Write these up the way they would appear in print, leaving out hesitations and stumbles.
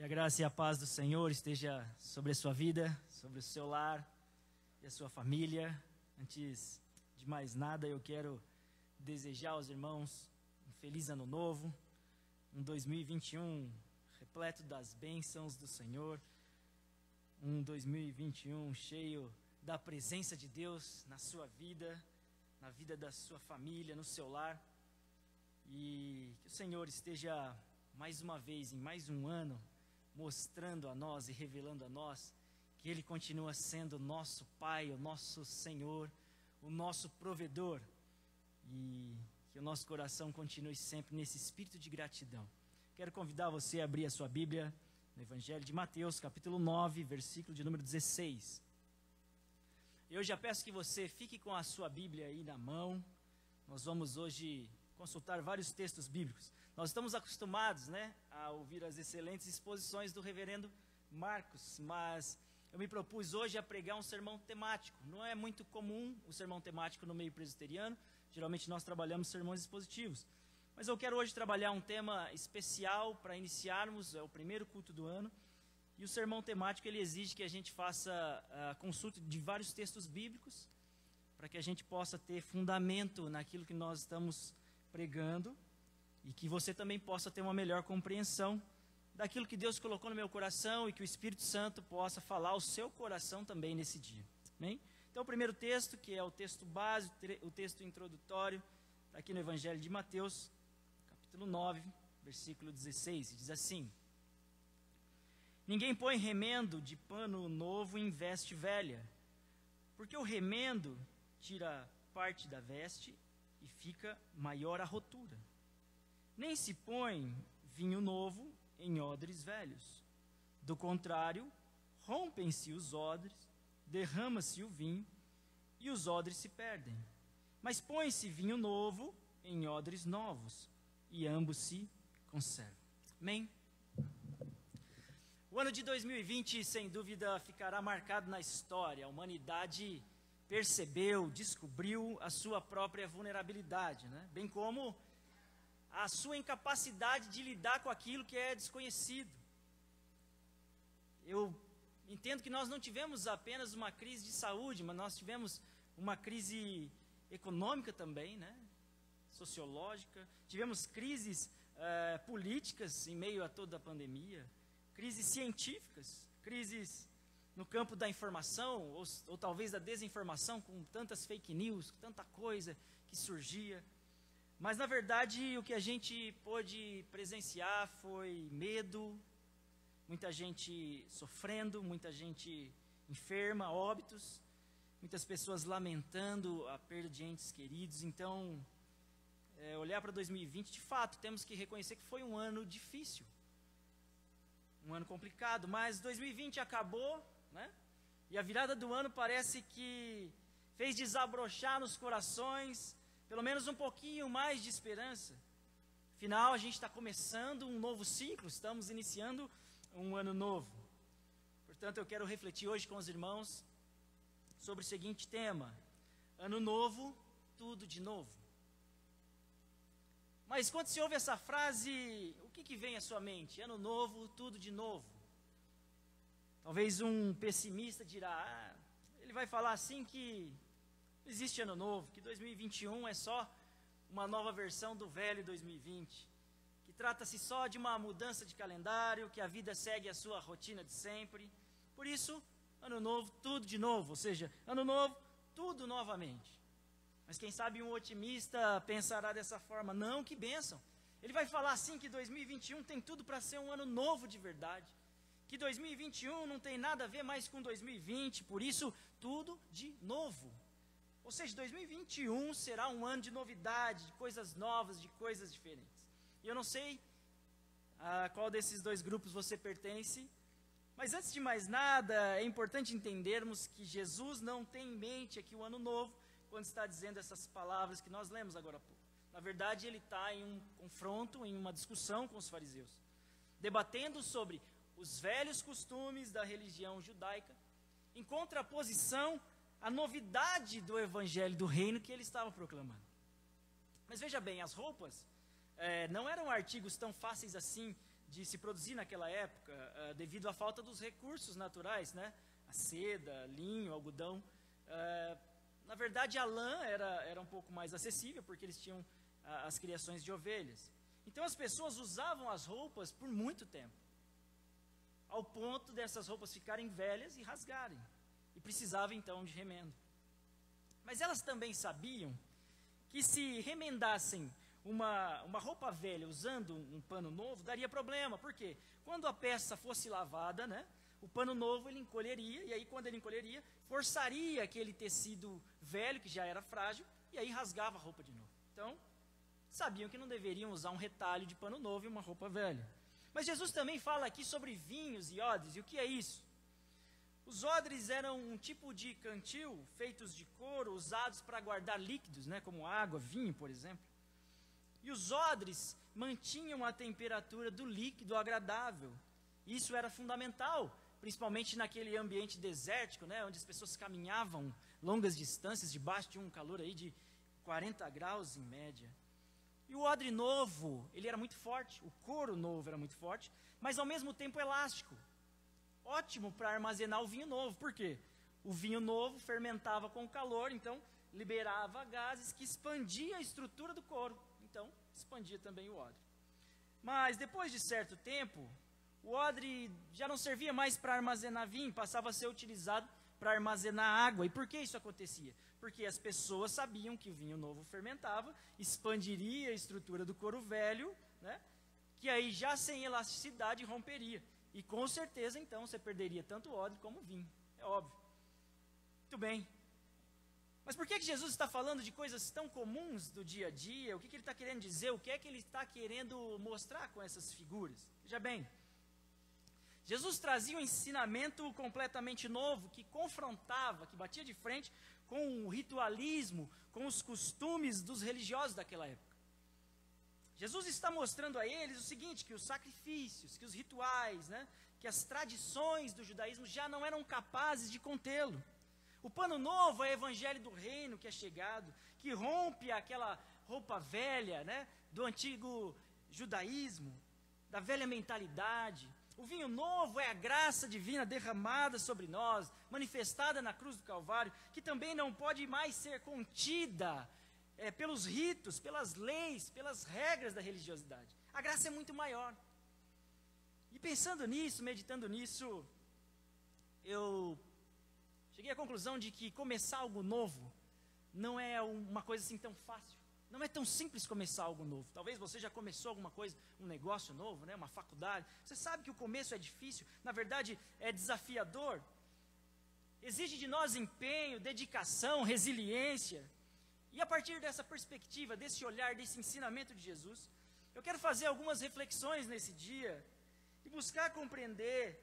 Que a graça e a paz do Senhor esteja sobre a sua vida, sobre o seu lar e a sua família. Antes de mais nada, eu quero desejar aos irmãos um feliz ano novo, um 2021 repleto das bênçãos do Senhor, um 2021 cheio da presença de Deus na sua vida, na vida da sua família, no seu lar. E que o Senhor esteja mais uma vez, em mais um ano, mostrando a nós e revelando a nós que Ele continua sendo o nosso Pai, o nosso Senhor, o nosso provedor, e que o nosso coração continue sempre nesse espírito de gratidão. Quero convidar você a abrir a sua Bíblia no Evangelho de Mateus, capítulo 9, versículo de número 16. Eu já peço que você fique com a sua Bíblia aí na mão. Nós vamos hoje consultar vários textos bíblicos. Nós estamos acostumados, a ouvir as excelentes exposições do reverendo Marcos, mas eu me propus hoje a pregar um sermão temático. Não é muito comum o sermão temático no meio presbiteriano, geralmente nós trabalhamos sermões expositivos. Mas eu quero hoje trabalhar um tema especial para iniciarmos, é o primeiro culto do ano, e o sermão temático ele exige que a gente faça a consulta de vários textos bíblicos, para que a gente possa ter fundamento naquilo que nós estamos pregando, e que você também possa ter uma melhor compreensão daquilo que Deus colocou no meu coração e que o Espírito Santo possa falar ao seu coração também nesse dia. Amém? Então o primeiro texto, que é o texto básico, o texto introdutório, está aqui no Evangelho de Mateus, capítulo 9, versículo 16, diz assim: Ninguém põe remendo de pano novo em veste velha, porque o remendo tira parte da veste e fica maior a rotura. Nem se põe vinho novo em odres velhos. Do contrário, rompem-se os odres, derrama-se o vinho, e os odres se perdem. Mas põe-se vinho novo em odres novos, e ambos se conservam. Amém? O ano de 2020, sem dúvida, ficará marcado na história. A humanidade percebeu, descobriu a sua própria vulnerabilidade, bem como a sua incapacidade de lidar com aquilo que é desconhecido. Eu entendo que nós não tivemos apenas uma crise de saúde, mas nós tivemos uma crise econômica também, sociológica. Tivemos crises políticas em meio a toda a pandemia, crises científicas, crises no campo da informação, ou talvez da desinformação, com tantas fake news, tanta coisa que surgia. Mas, na verdade, o que a gente pôde presenciar foi medo, muita gente sofrendo, muita gente enferma, óbitos, muitas pessoas lamentando a perda de entes queridos. Então, olhar para 2020, de fato, temos que reconhecer que foi um ano difícil, um ano complicado, mas 2020 acabou, e a virada do ano parece que fez desabrochar nos corações pelo menos um pouquinho mais de esperança. Afinal, a gente está começando um novo ciclo, estamos iniciando um ano novo. Portanto, eu quero refletir hoje com os irmãos sobre o seguinte tema: ano novo, tudo de novo. Mas quando se ouve essa frase, o que vem à sua mente? Ano novo, tudo de novo. Talvez um pessimista dirá, ele vai falar assim que não existe ano novo, que 2021 é só uma nova versão do velho 2020, que trata-se só de uma mudança de calendário, que a vida segue a sua rotina de sempre. Por isso, ano novo, tudo de novo, ou seja, ano novo, tudo novamente. Mas quem sabe um otimista pensará dessa forma: não, que bênção. Ele vai falar assim que 2021 tem tudo para ser um ano novo de verdade, que 2021 não tem nada a ver mais com 2020, por isso, tudo de novo. Ou seja, 2021 será um ano de novidade, de coisas novas, de coisas diferentes. E eu não sei a qual desses dois grupos você pertence, mas antes de mais nada, é importante entendermos que Jesus não tem em mente aqui o ano novo, quando está dizendo essas palavras que nós lemos agora há pouco. Na verdade, ele está em um confronto, em uma discussão com os fariseus, debatendo sobre os velhos costumes da religião judaica, em contraposição a novidade do evangelho do reino que ele estava proclamando. Mas veja bem, as roupas não eram artigos tão fáceis assim de se produzir naquela época, devido à falta dos recursos naturais, né? A seda, linho, algodão. Na verdade, a lã era um pouco mais acessível, porque eles tinham as criações de ovelhas. Então, as pessoas usavam as roupas por muito tempo, ao ponto dessas roupas ficarem velhas e rasgarem, e precisavam, então, de remendo. Mas elas também sabiam que se remendassem uma roupa velha usando um pano novo, daria problema. Por quê? Quando a peça fosse lavada, né, o pano novo ele encolheria, e aí quando ele encolheria, forçaria aquele tecido velho, que já era frágil, e aí rasgava a roupa de novo. Então, sabiam que não deveriam usar um retalho de pano novo e uma roupa velha. Mas Jesus também fala aqui sobre vinhos e odres. E o que é isso? Os odres eram um tipo de cantil feitos de couro, usados para guardar líquidos, né, como água, vinho, por exemplo. E os odres mantinham a temperatura do líquido agradável. Isso era fundamental, principalmente naquele ambiente desértico, né, onde as pessoas caminhavam longas distâncias debaixo de um calor aí de 40 graus em média. E o odre novo, ele era muito forte, o couro novo era muito forte, mas ao mesmo tempo elástico. Ótimo para armazenar o vinho novo. Por quê? O vinho novo fermentava com o calor, então liberava gases que expandia a estrutura do couro. Então, expandia também o odre. Mas depois de certo tempo, o odre já não servia mais para armazenar vinho, passava a ser utilizado para armazenar água. E por que isso acontecia? Porque as pessoas sabiam que o vinho novo fermentava, expandiria a estrutura do couro velho, né, que aí já sem elasticidade romperia. E com certeza, então, você perderia tanto o odre como o vinho. É óbvio. Muito bem. Mas por que Jesus está falando de coisas tão comuns do dia a dia? O que ele está querendo dizer? O que é que ele está querendo mostrar com essas figuras? Veja bem, Jesus trazia um ensinamento completamente novo, que confrontava, que batia de frente com o ritualismo, com os costumes dos religiosos daquela época. Jesus está mostrando a eles o seguinte, que os sacrifícios, que os rituais, né, que as tradições do judaísmo já não eram capazes de contê-lo. O pano novo é o evangelho do reino que é chegado, que rompe aquela roupa velha, né, do antigo judaísmo, da velha mentalidade. O vinho novo é a graça divina derramada sobre nós, manifestada na cruz do Calvário, que também não pode mais ser contida pelos ritos, pelas leis, pelas regras da religiosidade. A graça é muito maior. E pensando nisso, meditando nisso, eu cheguei à conclusão de que começar algo novo não é uma coisa assim tão fácil. Não é tão simples começar algo novo. Talvez você já começou alguma coisa, um negócio novo, né, uma faculdade. Você sabe que o começo é difícil, na verdade é desafiador. Exige de nós empenho, dedicação, resiliência. E a partir dessa perspectiva, desse olhar, desse ensinamento de Jesus, eu quero fazer algumas reflexões nesse dia e buscar compreender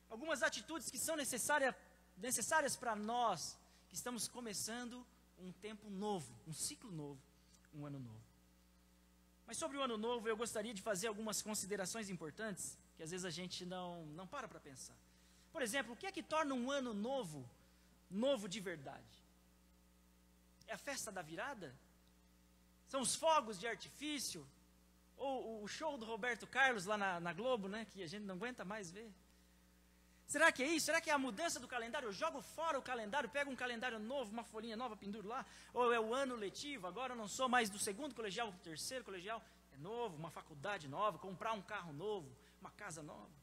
algumas atitudes que são necessárias para nós, que estamos começando um tempo novo, um ciclo novo, um ano novo. Mas sobre o ano novo, eu gostaria de fazer algumas considerações importantes, que às vezes a gente não para pensar. Por exemplo, o que é que torna um ano novo, novo de verdade? É a festa da virada? São os fogos de artifício? Ou o show do Roberto Carlos lá na Globo, né, que a gente não aguenta mais ver? Será que é isso? Será que é a mudança do calendário? Eu jogo fora o calendário, pego um calendário novo, uma folhinha nova, penduro lá? Ou é o ano letivo? Agora eu não sou mais do segundo colegial para o terceiro colegial. É novo, uma faculdade nova, comprar um carro novo, uma casa nova.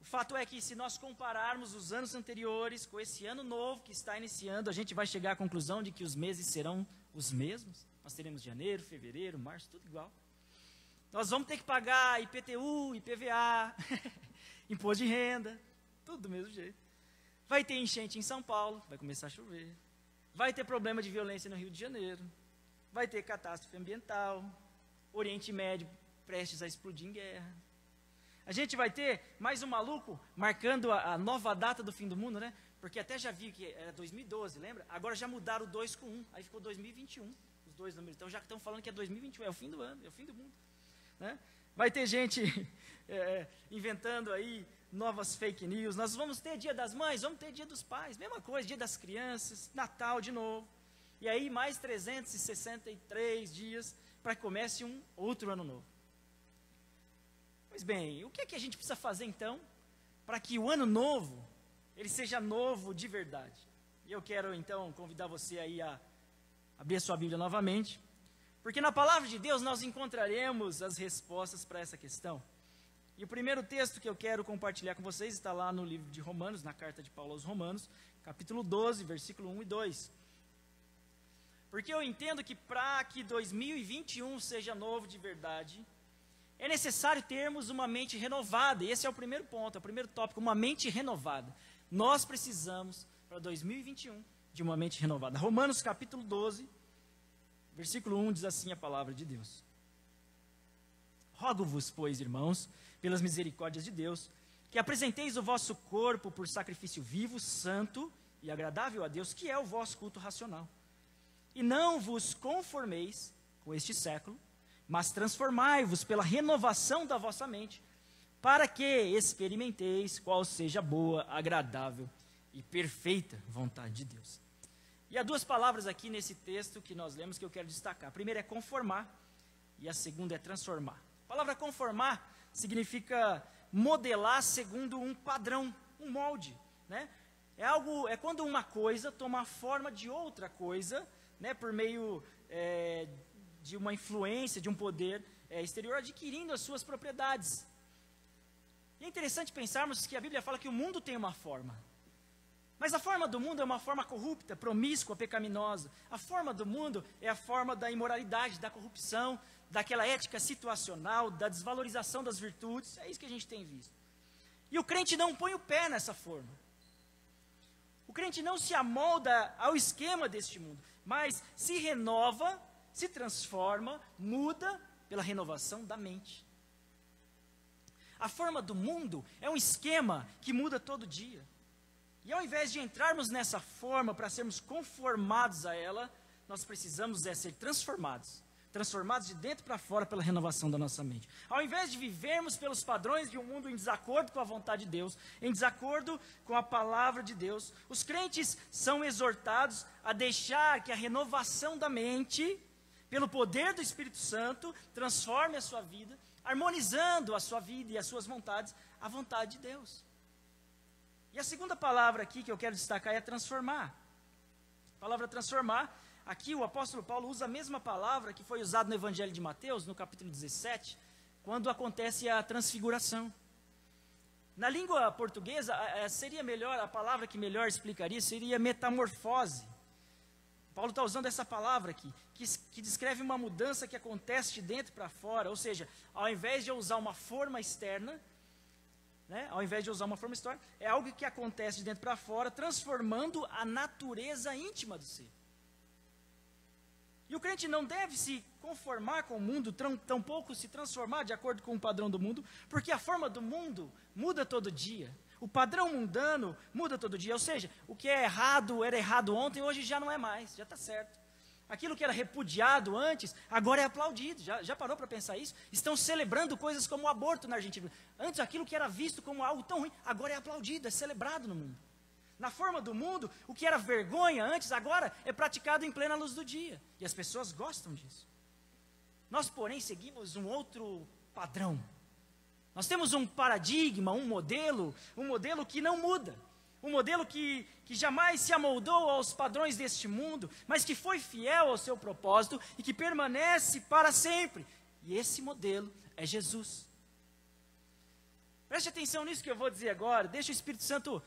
O fato é que se nós compararmos os anos anteriores com esse ano novo que está iniciando, a gente vai chegar à conclusão de que os meses serão os mesmos. Nós teremos janeiro, fevereiro, março, tudo igual. Nós vamos ter que pagar IPTU, IPVA, imposto de renda, tudo do mesmo jeito. Vai ter enchente em São Paulo, vai começar a chover. Vai ter problema de violência no Rio de Janeiro. Vai ter catástrofe ambiental. Oriente Médio prestes a explodir em guerra. A gente vai ter mais um maluco marcando a nova data do fim do mundo, né? Porque até já vi que era 2012, lembra? Agora já mudaram o 2 com 1, aí ficou 2021, os dois números. Então já estão falando que é 2021, é o fim do ano, é o fim do mundo, né? Vai ter gente inventando aí novas fake news. Nós vamos ter Dia das Mães, vamos ter Dia dos Pais, mesma coisa, Dia das Crianças, Natal de novo. E aí mais 363 dias para que comece um outro ano novo. Pois bem, o que é que a gente precisa fazer então para que o ano novo, ele seja novo de verdade? E eu quero então convidar você aí a abrir a sua Bíblia novamente, porque na palavra de Deus nós encontraremos as respostas para essa questão. E o primeiro texto que eu quero compartilhar com vocês está lá no livro de Romanos, na carta de Paulo aos Romanos, capítulo 12, versículo 1 e 2. Porque eu entendo que para que 2021 seja novo de verdade, é necessário termos uma mente renovada. E esse é o primeiro ponto, é o primeiro tópico, uma mente renovada. Nós precisamos, para 2021, de uma mente renovada. Romanos capítulo 12, versículo 1 diz assim a palavra de Deus. Rogo-vos, pois, irmãos, pelas misericórdias de Deus, que apresenteis o vosso corpo por sacrifício vivo, santo e agradável a Deus, que é o vosso culto racional. E não vos conformeis com este século, mas transformai-vos pela renovação da vossa mente, para que experimenteis qual seja a boa, agradável e perfeita vontade de Deus. E há duas palavras aqui nesse texto que nós lemos que eu quero destacar. A primeira é conformar e a segunda é transformar. A palavra conformar significa modelar segundo um padrão, um molde, né? É quando uma coisa toma a forma de outra coisa, né, por meio de uma influência, de um poder exterior, adquirindo as suas propriedades. E é interessante pensarmos que a Bíblia fala que o mundo tem uma forma. Mas a forma do mundo é uma forma corrupta, promíscua, pecaminosa. A forma do mundo é a forma da imoralidade, da corrupção, daquela ética situacional, da desvalorização das virtudes. É isso que a gente tem visto. E o crente não põe o pé nessa forma. O crente não se amolda ao esquema deste mundo, mas se renova, se transforma, muda pela renovação da mente. A forma do mundo é um esquema que muda todo dia. E ao invés de entrarmos nessa forma para sermos conformados a ela, nós precisamos ser transformados. Transformados de dentro para fora pela renovação da nossa mente. Ao invés de vivermos pelos padrões de um mundo em desacordo com a vontade de Deus, em desacordo com a palavra de Deus, os crentes são exortados a deixar que a renovação da mente, pelo poder do Espírito Santo, transforme a sua vida, harmonizando a sua vida e as suas vontades à vontade de Deus. E a segunda palavra aqui que eu quero destacar é transformar. A palavra transformar, aqui o apóstolo Paulo usa a mesma palavra que foi usada no Evangelho de Mateus, no capítulo 17, quando acontece a transfiguração. Na língua portuguesa, seria melhor, a palavra que melhor explicaria seria metamorfose. Paulo está usando essa palavra aqui, que descreve uma mudança que acontece de dentro para fora, ou seja, ao invés de eu usar uma forma externa, né, ao invés de usar uma forma externa, é algo que acontece de dentro para fora, transformando a natureza íntima do ser. E o crente não deve se conformar com o mundo, tampouco se transformar de acordo com o padrão do mundo, porque a forma do mundo muda todo dia. O padrão mundano muda todo dia, ou seja, o que é errado era errado ontem, hoje já não é mais, já está certo. Aquilo que era repudiado antes, agora é aplaudido. Já parou para pensar isso? Estão celebrando coisas como o aborto na Argentina. Antes aquilo que era visto como algo tão ruim, agora é aplaudido, é celebrado no mundo. Na forma do mundo, o que era vergonha antes, agora é praticado em plena luz do dia. E as pessoas gostam disso. Nós, porém, seguimos um outro padrão. Nós temos um paradigma, um modelo que não muda. Um modelo que jamais se amoldou aos padrões deste mundo, mas que foi fiel ao seu propósito e que permanece para sempre. E esse modelo é Jesus. Preste atenção nisso que eu vou dizer agora. Deixa o Espírito Santo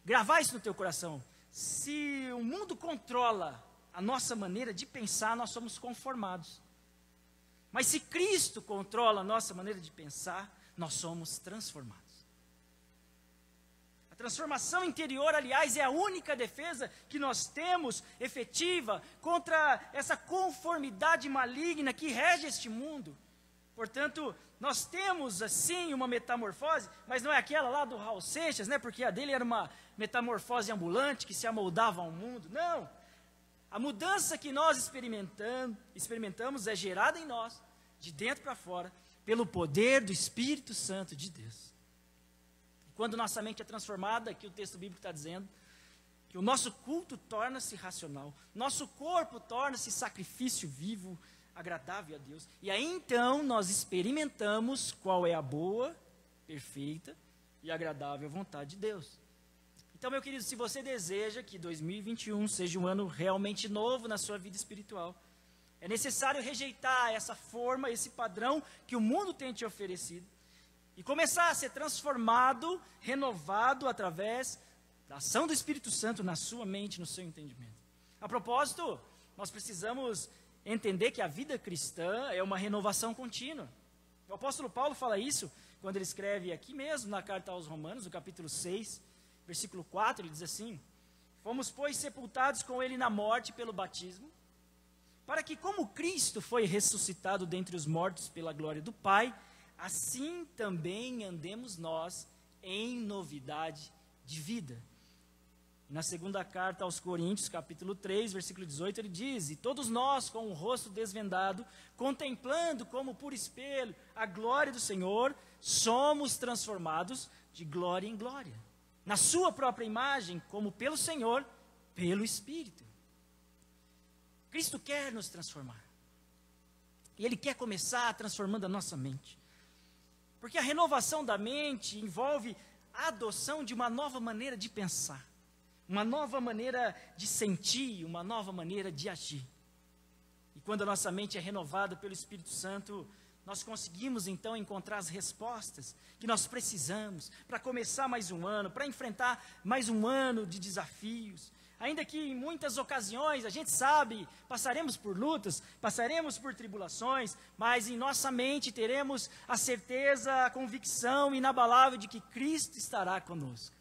gravar isso no teu coração. Se o mundo controla a nossa maneira de pensar, nós somos conformados. Mas se Cristo controla a nossa maneira de pensar, nós somos transformados. A transformação interior, aliás, é a única defesa que nós temos efetiva contra essa conformidade maligna que rege este mundo. Portanto, nós temos, assim, uma metamorfose, mas não é aquela lá do Raul Seixas, né? Porque a dele era uma metamorfose ambulante que se amoldava ao mundo. Não. A mudança que nós experimentamos é gerada em nós, de dentro para fora, pelo poder do Espírito Santo de Deus. Quando nossa mente é transformada, que o texto bíblico está dizendo, que o nosso culto torna-se racional, nosso corpo torna-se sacrifício vivo, agradável a Deus. E aí então nós experimentamos qual é a boa, perfeita e agradável vontade de Deus. Então, meu querido, se você deseja que 2021 seja um ano realmente novo na sua vida espiritual, é necessário rejeitar essa forma, esse padrão que o mundo tem te oferecido e começar a ser transformado, renovado através da ação do Espírito Santo na sua mente, no seu entendimento. A propósito, nós precisamos entender que a vida cristã é uma renovação contínua. O apóstolo Paulo fala isso quando ele escreve aqui mesmo na carta aos Romanos, no capítulo 6, versículo 4, ele diz assim: fomos, pois, sepultados com ele na morte pelo batismo, para que, como Cristo foi ressuscitado dentre os mortos pela glória do Pai, assim também andemos nós em novidade de vida. Na segunda carta aos Coríntios, capítulo 3, versículo 18, ele diz: e todos nós, com o rosto desvendado, contemplando como por espelho a glória do Senhor, somos transformados de glória em glória, na sua própria imagem, como pelo Senhor, pelo Espírito. Cristo quer nos transformar. E Ele quer começar transformando a nossa mente. Porque a renovação da mente envolve a adoção de uma nova maneira de pensar, uma nova maneira de sentir, uma nova maneira de agir. E quando a nossa mente é renovada pelo Espírito Santo, nós conseguimos então encontrar as respostas que nós precisamos para começar mais um ano, para enfrentar mais um ano de desafios. Ainda que em muitas ocasiões, a gente sabe, passaremos por lutas, passaremos por tribulações, mas em nossa mente teremos a certeza, a convicção inabalável de que Cristo estará conosco.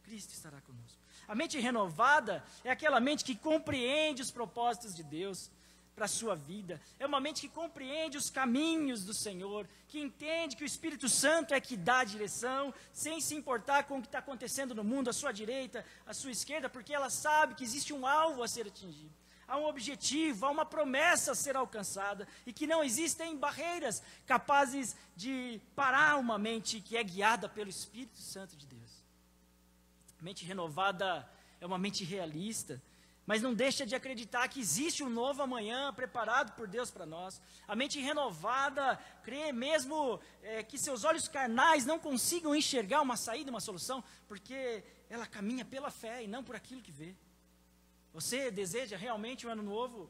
Cristo estará conosco. A mente renovada é aquela mente que compreende os propósitos de Deus para a sua vida. É uma mente que compreende os caminhos do Senhor, que entende que o Espírito Santo é que dá a direção, sem se importar com o que está acontecendo no mundo, à sua direita, à sua esquerda, porque ela sabe que existe um alvo a ser atingido, há um objetivo, há uma promessa a ser alcançada, e que não existem barreiras capazes de parar uma mente que é guiada pelo Espírito Santo de Deus. Mente renovada é uma mente realista, mas não deixa de acreditar que existe um novo amanhã preparado por Deus para nós. A mente renovada crê mesmo que seus olhos carnais não consigam enxergar uma saída, uma solução, porque ela caminha pela fé e não por aquilo que vê. Você deseja realmente um ano novo?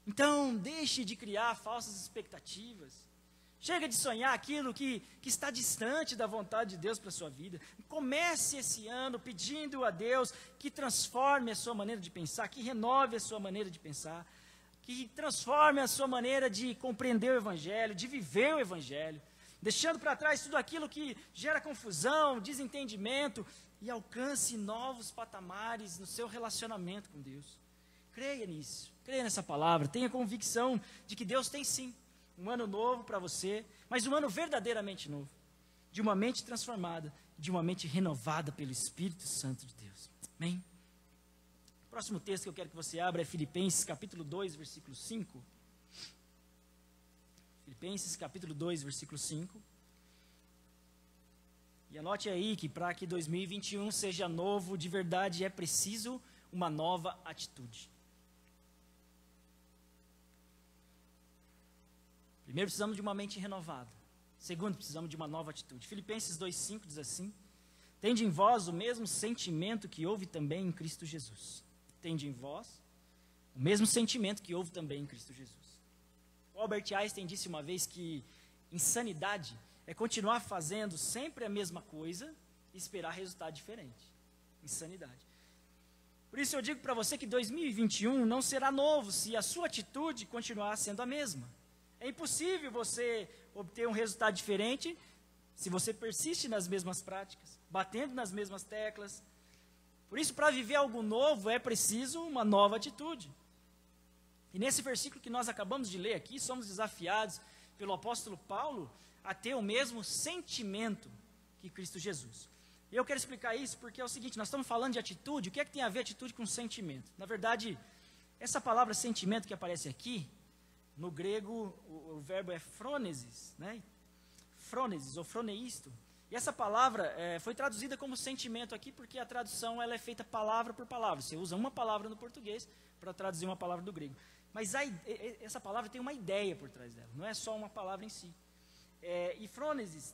Então deixe de criar falsas expectativas. Chega de sonhar aquilo que está distante da vontade de Deus para a sua vida. Comece esse ano pedindo a Deus que transforme a sua maneira de pensar, que renove a sua maneira de pensar, que transforme a sua maneira de compreender o Evangelho, de viver o Evangelho, deixando para trás tudo aquilo que gera confusão, desentendimento, e alcance novos patamares no seu relacionamento com Deus. Creia nisso, creia nessa palavra, tenha convicção de que Deus tem sim um ano novo para você, mas um ano verdadeiramente novo, de uma mente transformada, de uma mente renovada pelo Espírito Santo de Deus. Amém? O próximo texto que eu quero que você abra é Filipenses capítulo 2, versículo 5. Filipenses capítulo 2, versículo 5. E anote aí que para que 2021 seja novo de verdade é preciso uma nova atitude. Primeiro, precisamos de uma mente renovada. Segundo, precisamos de uma nova atitude. Filipenses 2,5 diz assim: tende em vós o mesmo sentimento que houve também em Cristo Jesus. Tende em vós o mesmo sentimento que houve também em Cristo Jesus. O Albert Einstein disse uma vez que insanidade é continuar fazendo sempre a mesma coisa e esperar resultado diferente. Insanidade. Por isso eu digo para você que 2021 não será novo se a sua atitude continuar sendo a mesma. É impossível você obter um resultado diferente se você persiste nas mesmas práticas, batendo nas mesmas teclas. Por isso, para viver algo novo, é preciso uma nova atitude. E nesse versículo que nós acabamos de ler aqui, somos desafiados pelo apóstolo Paulo a ter o mesmo sentimento que Cristo Jesus. E eu quero explicar isso porque é o seguinte, nós estamos falando de atitude, o que é que tem a ver atitude com sentimento? Na verdade, essa palavra sentimento que aparece aqui, no grego, o verbo é phronesis, né? Phronesis ou phroneisto. E essa palavra foi traduzida como sentimento aqui, porque a tradução ela é feita palavra por palavra. Você usa uma palavra no português para traduzir uma palavra do grego. Mas essa palavra tem uma ideia por trás dela, não é só uma palavra em si. E frônesis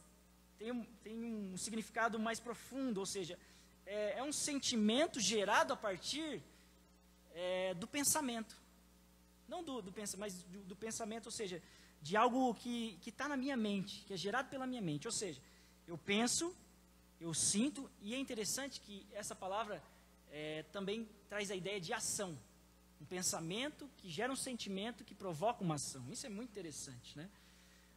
tem um significado mais profundo, ou seja, é um sentimento gerado a partir do pensamento. Não do pensamento, mas do pensamento, ou seja, de algo que está na minha mente, que é gerado pela minha mente. Ou seja, eu penso, eu sinto, e é interessante que essa palavra também traz a ideia de ação. Um pensamento que gera um sentimento que provoca uma ação. Isso é muito interessante, né?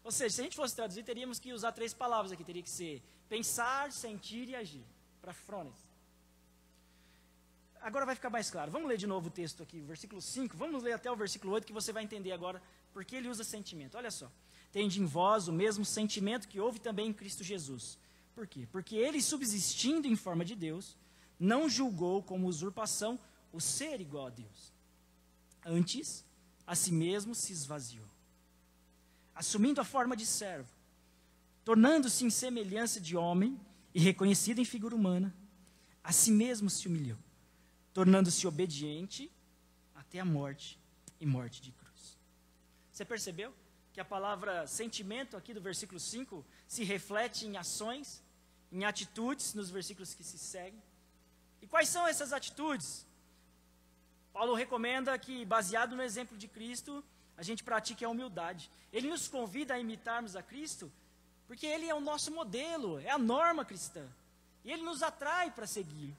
Ou seja, se a gente fosse traduzir, teríamos que usar 3 palavras aqui. Teria que ser pensar, sentir e agir, para frônesis. Agora vai ficar mais claro. Vamos ler de novo o texto aqui, o versículo 5. Vamos ler até o versículo 8, que você vai entender agora porque ele usa sentimento. Olha só. Tende em vós o mesmo sentimento que houve também em Cristo Jesus. Por quê? Porque ele, subsistindo em forma de Deus, não julgou como usurpação o ser igual a Deus. Antes, a si mesmo se esvaziou, assumindo a forma de servo, tornando-se em semelhança de homem e reconhecido em figura humana, a si mesmo se humilhou, tornando-se obediente até a morte e morte de cruz. Você percebeu que a palavra sentimento aqui do versículo 5 se reflete em ações, em atitudes nos versículos que se seguem? E quais são essas atitudes? Paulo recomenda que, baseado no exemplo de Cristo, a gente pratique a humildade. Ele nos convida a imitarmos a Cristo, porque ele é o nosso modelo, é a norma cristã. E ele nos atrai para seguir.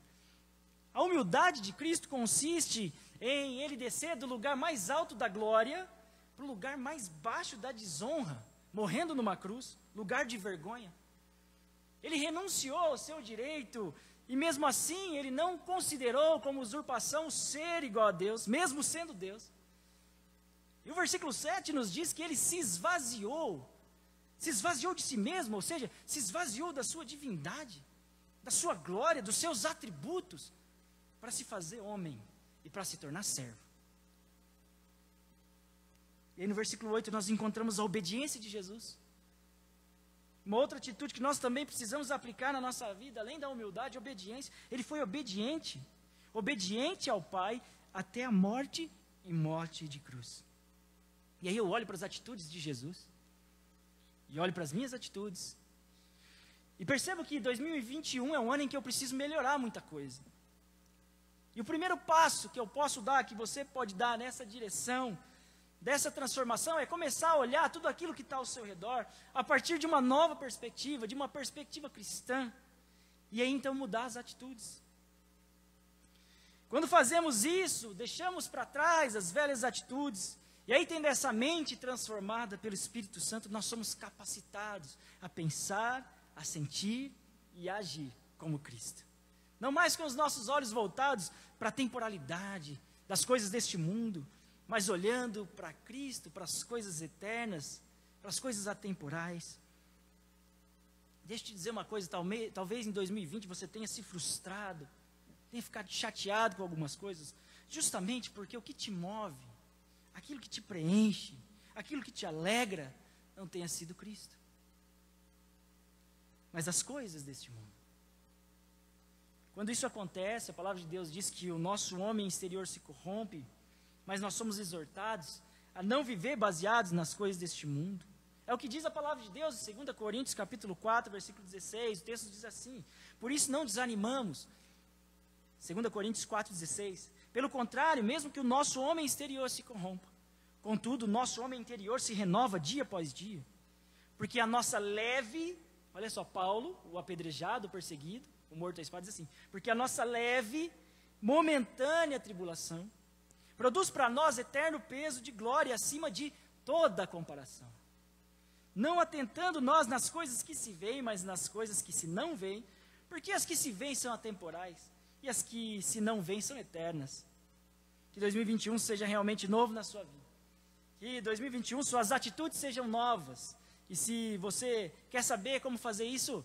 A humildade de Cristo consiste em ele descer do lugar mais alto da glória para o lugar mais baixo da desonra, morrendo numa cruz, lugar de vergonha. Ele renunciou ao seu direito, e mesmo assim ele não considerou como usurpação ser igual a Deus, mesmo sendo Deus. E o versículo 7 nos diz que ele se esvaziou de si mesmo, ou seja, se esvaziou da sua divindade, da sua glória, dos seus atributos, para se fazer homem e para se tornar servo. E aí no versículo 8 nós encontramos a obediência de Jesus. Uma outra atitude que nós também precisamos aplicar na nossa vida, além da humildade, a obediência. Ele foi obediente ao Pai até a morte e morte de cruz. E aí eu olho para as atitudes de Jesus, e olho para as minhas atitudes, e percebo que 2021 é um ano em que eu preciso melhorar muita coisa. E o primeiro passo que eu posso dar, que você pode dar nessa direção, dessa transformação, é começar a olhar tudo aquilo que está ao seu redor, a partir de uma nova perspectiva, de uma perspectiva cristã, e aí então mudar as atitudes. Quando fazemos isso, deixamos para trás as velhas atitudes, e aí tendo essa mente transformada pelo Espírito Santo, nós somos capacitados a pensar, a sentir e a agir como Cristo. Não mais com os nossos olhos voltados para a temporalidade das coisas deste mundo, mas olhando para Cristo, para as coisas eternas, para as coisas atemporais. Deixa eu te dizer uma coisa, talvez em 2020 você tenha se frustrado, tenha ficado chateado com algumas coisas, justamente porque o que te move, aquilo que te preenche, aquilo que te alegra, não tenha sido Cristo, mas as coisas deste mundo. Quando isso acontece, a palavra de Deus diz que o nosso homem exterior se corrompe, mas nós somos exortados a não viver baseados nas coisas deste mundo. É o que diz a palavra de Deus em 2 Coríntios capítulo 4, versículo 16, o texto diz assim: por isso não desanimamos, 2 Coríntios 4, 16, pelo contrário, mesmo que o nosso homem exterior se corrompa, contudo, o nosso homem interior se renova dia após dia, porque a nossa leve, olha só, Paulo, o apedrejado, o perseguido, o morto à espada, diz assim: porque a nossa leve, momentânea tribulação produz para nós eterno peso de glória acima de toda comparação. Não atentando nós nas coisas que se veem, mas nas coisas que se não veem, porque as que se veem são atemporais, e as que se não veem são eternas. Que 2021 seja realmente novo na sua vida. Que 2021 suas atitudes sejam novas. E se você quer saber como fazer isso,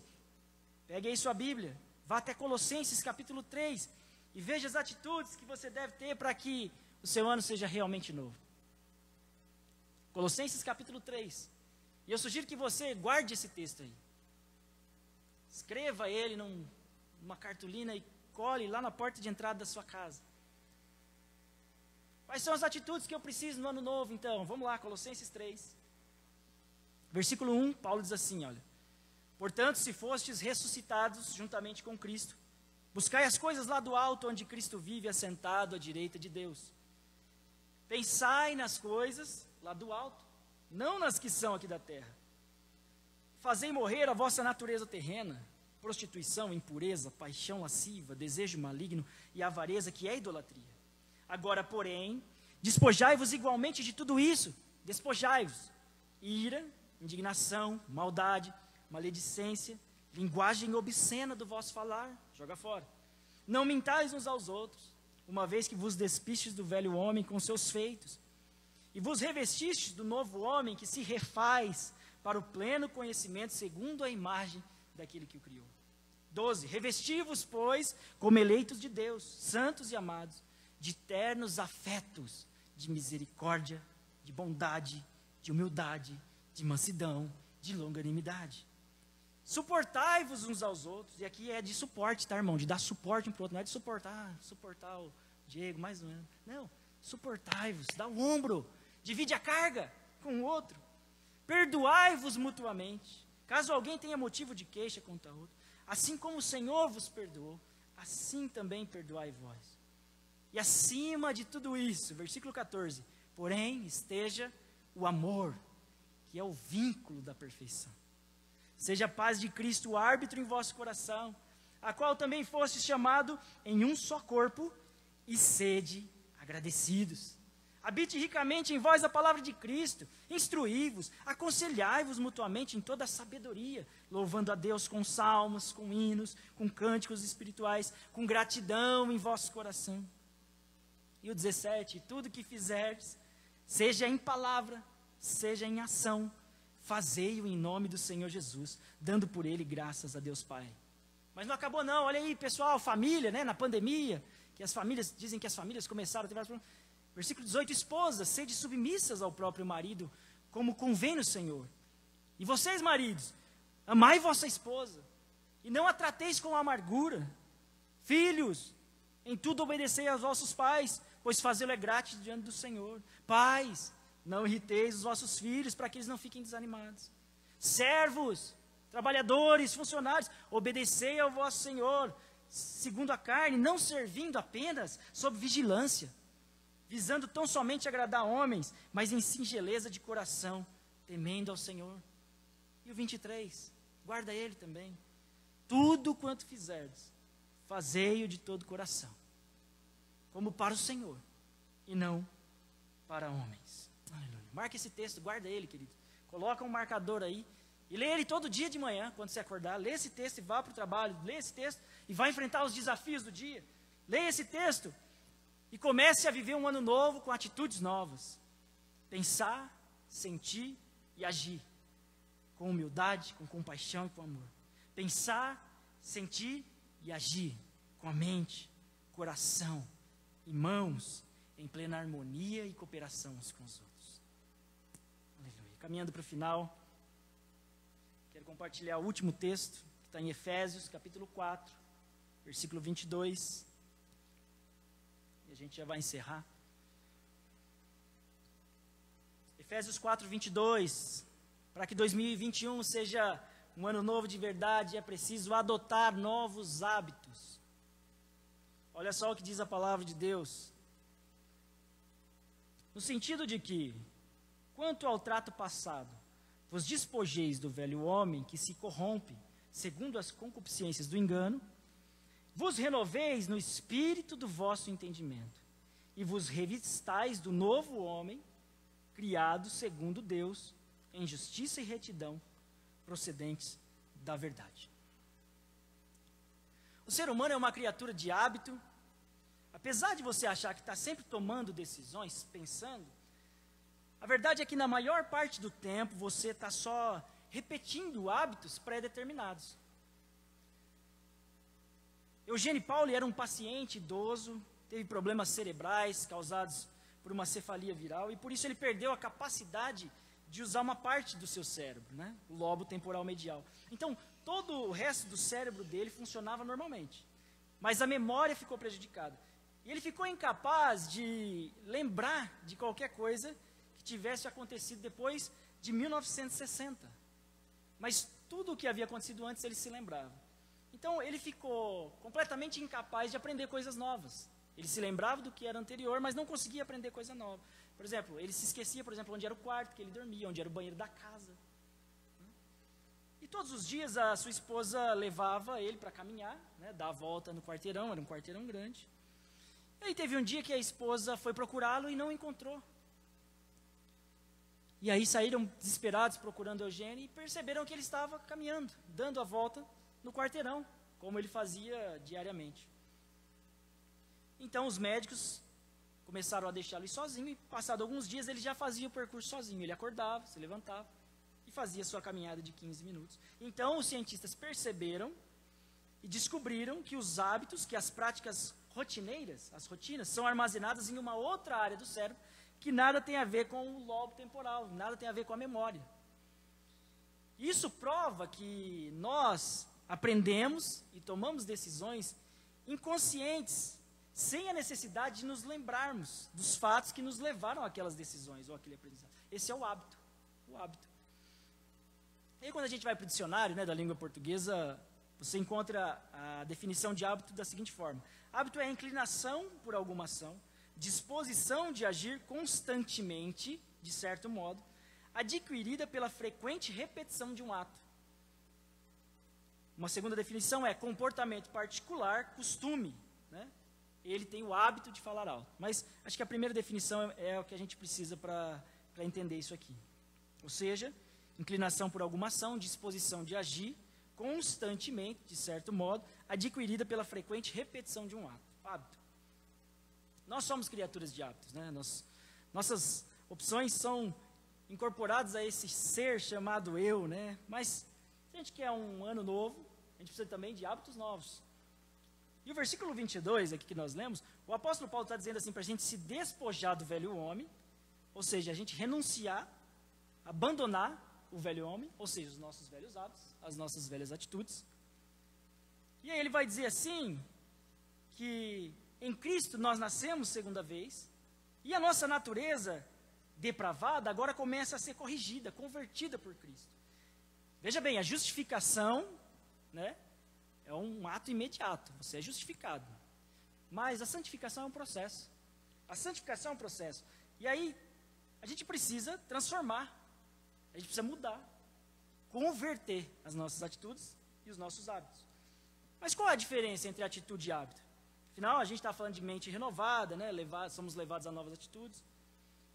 pegue aí sua Bíblia, vá até Colossenses capítulo 3, e veja as atitudes que você deve ter para que o seu ano seja realmente novo. Colossenses capítulo 3. E eu sugiro que você guarde esse texto aí. Escreva ele numa cartolina e cole lá na porta de entrada da sua casa. Quais são as atitudes que eu preciso no ano novo, então? Vamos lá, Colossenses 3. Versículo 1, Paulo diz assim, olha. Portanto, se fostes ressuscitados juntamente com Cristo, buscai as coisas lá do alto, onde Cristo vive assentado à direita de Deus. Pensai nas coisas lá do alto, não nas que são aqui da terra. Fazei morrer a vossa natureza terrena, prostituição, impureza, paixão lasciva, desejo maligno e avareza, que é idolatria. Agora, porém, despojai-vos igualmente de tudo isso. Despojai-vos. Ira, indignação, maldade, maledicência, linguagem obscena do vosso falar. Joga fora. Não mintais uns aos outros, uma vez que vos despistes do velho homem com seus feitos, e vos revestistes do novo homem que se refaz para o pleno conhecimento segundo a imagem daquele que o criou. 12. Revesti-vos, pois, como eleitos de Deus, santos e amados, de ternos afetos, de misericórdia, de bondade, de humildade, de mansidão, de longanimidade. Suportai-vos uns aos outros, e aqui é de suporte, tá, irmão? De dar suporte um para o outro, não é de suportar o Diego, mais ou menos. Não, suportai-vos, dá o ombro, divide a carga com o outro. Perdoai-vos mutuamente, caso alguém tenha motivo de queixa contra outro. Assim como o Senhor vos perdoou, assim também perdoai vós. E acima de tudo isso, versículo 14, porém esteja o amor, que é o vínculo da perfeição. Seja a paz de Cristo o árbitro em vosso coração, a qual também foste chamado em um só corpo, e sede agradecidos. Habite ricamente em vós a palavra de Cristo, instruí-vos, aconselhai-vos mutuamente em toda a sabedoria, louvando a Deus com salmos, com hinos, com cânticos espirituais, com gratidão em vosso coração. E o 17, tudo que fizerdes, seja em palavra, seja em ação, fazei-o em nome do Senhor Jesus, dando por ele graças a Deus Pai. Mas não acabou não, olha aí pessoal, família, né, na pandemia, que as famílias, dizem que as famílias começaram a ter vários problemas. Versículo 18, esposas, sede submissas ao próprio marido, como convém no Senhor. E vocês, maridos, amai vossa esposa, e não a trateis com amargura. Filhos, em tudo obedecei aos vossos pais, pois fazê-lo é grátis diante do Senhor. Pais, não irriteis os vossos filhos, para que eles não fiquem desanimados. Servos, trabalhadores, funcionários, obedecei ao vosso Senhor, segundo a carne, não servindo apenas sob vigilância, visando tão somente agradar homens, mas em singeleza de coração, temendo ao Senhor. E o 23, guarda ele também. Tudo quanto fizerdes, fazei-o de todo coração, como para o Senhor, e não para homens. Aleluia. Marca esse texto, guarda ele, querido. Coloca um marcador aí, e lê ele todo dia de manhã, quando você acordar. Lê esse texto e vá para o trabalho. Lê esse texto e vá enfrentar os desafios do dia. Lê esse texto e comece a viver um ano novo com atitudes novas. Pensar, sentir e agir. Com humildade, com compaixão e com amor. Pensar, sentir e agir. Com a mente, coração e mãos em plena harmonia e cooperação uns com os outros. Aleluia. Caminhando para o final, quero compartilhar o último texto, que está em Efésios, capítulo 4, versículo 22. E a gente já vai encerrar. Efésios 4, 22. Para que 2021 seja um ano novo de verdade, é preciso adotar novos hábitos. Olha só o que diz a palavra de Deus. No sentido de que, quanto ao trato passado, vos despojeis do velho homem que se corrompe, segundo as concupiscências do engano, vos renoveis no espírito do vosso entendimento, e vos revistais do novo homem, criado segundo Deus, em justiça e retidão, procedentes da verdade. O ser humano é uma criatura de hábito. Apesar de você achar que está sempre tomando decisões, pensando, a verdade é que na maior parte do tempo você está só repetindo hábitos pré-determinados. Eugênio Pauli era um paciente idoso, teve problemas cerebrais causados por uma cefalia viral, e por isso ele perdeu a capacidade de usar uma parte do seu cérebro, né? O lobo temporal medial. Então, todo o resto do cérebro dele funcionava normalmente, mas a memória ficou prejudicada. E ele ficou incapaz de lembrar de qualquer coisa que tivesse acontecido depois de 1960. Mas tudo o que havia acontecido antes ele se lembrava. Então ele ficou completamente incapaz de aprender coisas novas. Ele se lembrava do que era anterior, mas não conseguia aprender coisa nova. Por exemplo, ele se esquecia, por exemplo, onde era o quarto que ele dormia, onde era o banheiro da casa. E todos os dias a sua esposa levava ele para caminhar, né, dar a volta no quarteirão, era um quarteirão grande. E aí teve um dia que a esposa foi procurá-lo e não encontrou. E aí saíram desesperados procurando Eugênio e perceberam que ele estava caminhando, dando a volta no quarteirão, como ele fazia diariamente. Então os médicos começaram a deixá-lo ir sozinho e, passado alguns dias, ele já fazia o percurso sozinho. Ele acordava, se levantava e fazia sua caminhada de 15 minutos. Então os cientistas perceberam e descobriram que os hábitos, que as práticas rotineiras, as rotinas, são armazenadas em uma outra área do cérebro que nada tem a ver com o lobo temporal, nada tem a ver com a memória. Isso prova que nós aprendemos e tomamos decisões inconscientes, sem a necessidade de nos lembrarmos dos fatos que nos levaram àquelas decisões ou àquele aprendizado. Esse é o hábito. O hábito. E aí, quando a gente vai para o dicionário, né, da língua portuguesa, você encontra a definição de hábito da seguinte forma: hábito é a inclinação por alguma ação, disposição de agir constantemente, de certo modo, adquirida pela frequente repetição de um ato. Uma segunda definição é comportamento particular, costume, né? Ele tem o hábito de falar alto. Mas acho que a primeira definição é o que a gente precisa para entender isso aqui. Ou seja, inclinação por alguma ação, disposição de agir constantemente, de certo modo, adquirida pela frequente repetição de um ato. Hábito. Nós somos criaturas de hábitos, né? Nossas opções são incorporadas a esse ser chamado eu, né? Mas se a gente quer um ano novo, a gente precisa também de hábitos novos. E o versículo 22, aqui que nós lemos, o apóstolo Paulo está dizendo assim, para a gente se despojar do velho homem, ou seja, a gente renunciar, abandonar o velho homem, ou seja, os nossos velhos hábitos, as nossas velhas atitudes. E aí ele vai dizer assim, que em Cristo nós nascemos segunda vez, e a nossa natureza depravada agora começa a ser corrigida, convertida por Cristo. Veja bem, a justificação, né, é um ato imediato, você é justificado. Mas a santificação é um processo. A santificação é um processo. E aí, a gente precisa transformar, a gente precisa mudar, converter as nossas atitudes e os nossos hábitos. Mas qual é a diferença entre atitude e hábito? Afinal, a gente está falando de mente renovada, né? Somos levados a novas atitudes.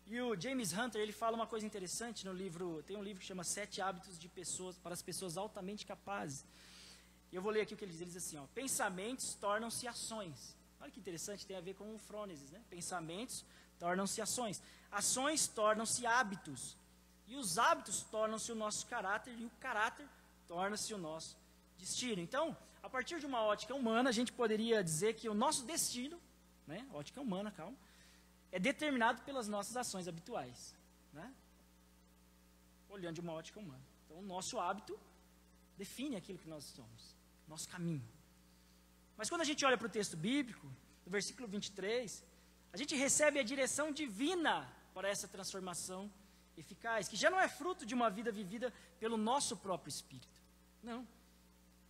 E o James Hunter, ele fala uma coisa interessante no livro, tem um livro que chama 7 Hábitos de Pessoas, para as pessoas altamente capazes. E eu vou ler aqui o que ele diz assim, ó: pensamentos tornam-se ações. Olha que interessante, tem a ver com o frônesis, né? Pensamentos tornam-se ações. Ações tornam-se hábitos. E os hábitos tornam-se o nosso caráter, e o caráter torna-se o nosso destino. Então, a partir de uma ótica humana, a gente poderia dizer que o nosso destino, né? Ótica humana, calma, é determinado pelas nossas ações habituais, né? Olhando de uma ótica humana. Então, o nosso hábito define aquilo que nós somos, nosso caminho. Mas quando a gente olha para o texto bíblico, no versículo 23, a gente recebe a direção divina para essa transformação eficaz, que já não é fruto de uma vida vivida pelo nosso próprio Espírito. Não.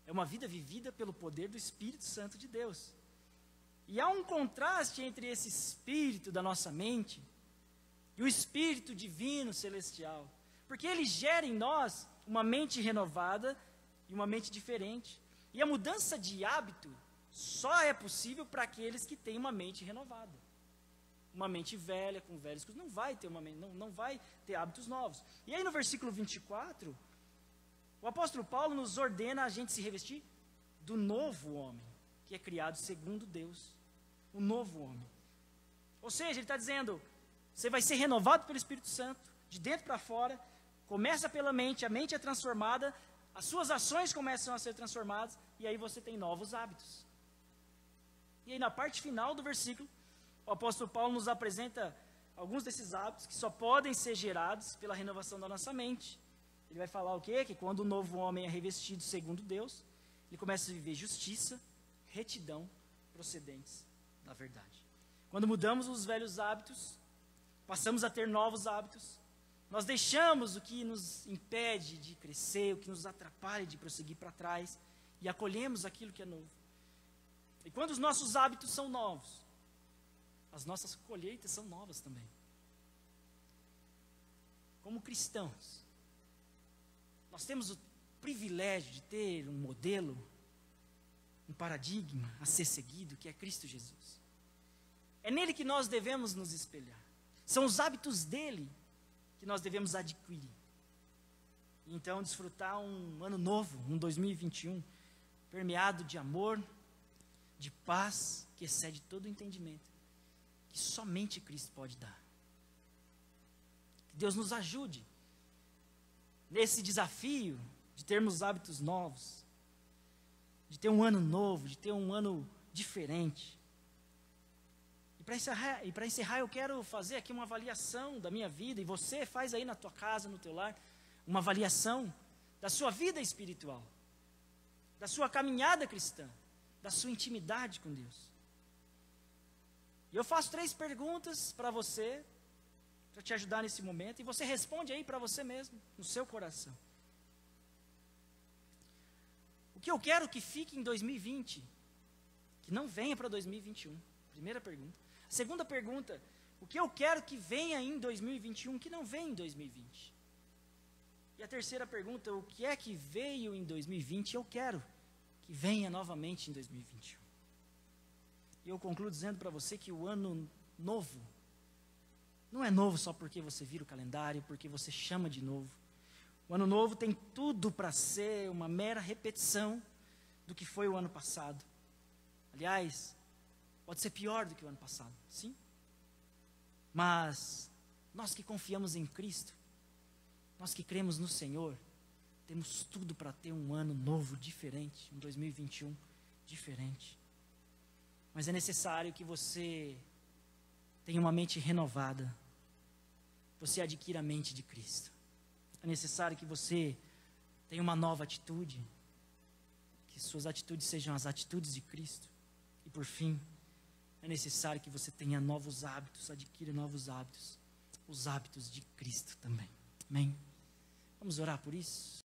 É uma vida vivida pelo poder do Espírito Santo de Deus. E há um contraste entre esse Espírito da nossa mente e o Espírito divino celestial. Porque ele gera em nós uma mente renovada e uma mente diferente. E a mudança de hábito só é possível para aqueles que têm uma mente renovada. Uma mente velha, com velhos, não vai ter não vai ter hábitos novos. E aí no versículo 24, o apóstolo Paulo nos ordena a gente se revestir do novo homem, que é criado segundo Deus. O novo homem. Ou seja, ele está dizendo, você vai ser renovado pelo Espírito Santo, de dentro para fora, começa pela mente, a mente é transformada, as suas ações começam a ser transformadas, e aí você tem novos hábitos. E aí na parte final do versículo, o apóstolo Paulo nos apresenta alguns desses hábitos que só podem ser gerados pela renovação da nossa mente. Ele vai falar o quê? Que quando o novo homem é revestido segundo Deus, ele começa a viver justiça, retidão, procedentes da verdade. Quando mudamos os velhos hábitos, passamos a ter novos hábitos, nós deixamos o que nos impede de crescer, o que nos atrapalha de prosseguir para trás, e acolhemos aquilo que é novo. E quando os nossos hábitos são novos, as nossas colheitas são novas também. Como cristãos, nós temos o privilégio de ter um modelo, um paradigma a ser seguido, que é Cristo Jesus. É nele que nós devemos nos espelhar. São os hábitos dele que nós devemos adquirir. E então desfrutar um ano novo, um 2021, permeado de amor, de paz, que excede todo o entendimento, que somente Cristo pode dar. Que Deus nos ajude nesse desafio de termos hábitos novos, de ter um ano novo, de ter um ano diferente. E para encerrar, eu quero fazer aqui uma avaliação da minha vida, e você faz aí na tua casa, no teu lar, uma avaliação da sua vida espiritual, da sua caminhada cristã, da sua intimidade com Deus. E eu faço 3 perguntas para você, para te ajudar nesse momento, e você responde aí para você mesmo, no seu coração. O que eu quero que fique em 2020, que não venha para 2021? Primeira pergunta. Segunda pergunta, o que eu quero que venha em 2021, que não vem em 2020? E a terceira pergunta, o que é que veio em 2020 e eu quero que venha novamente em 2021? E eu concluo dizendo para você que o ano novo não é novo só porque você vira o calendário, porque você chama de novo. O ano novo tem tudo para ser uma mera repetição do que foi o ano passado. Aliás, pode ser pior do que o ano passado, sim. Mas nós que confiamos em Cristo, nós que cremos no Senhor, temos tudo para ter um ano novo diferente, um 2021 diferente. Mas é necessário que você tenha uma mente renovada, você adquira a mente de Cristo. É necessário que você tenha uma nova atitude, que suas atitudes sejam as atitudes de Cristo. E por fim, é necessário que você tenha novos hábitos, adquira novos hábitos, os hábitos de Cristo também. Amém? Vamos orar por isso?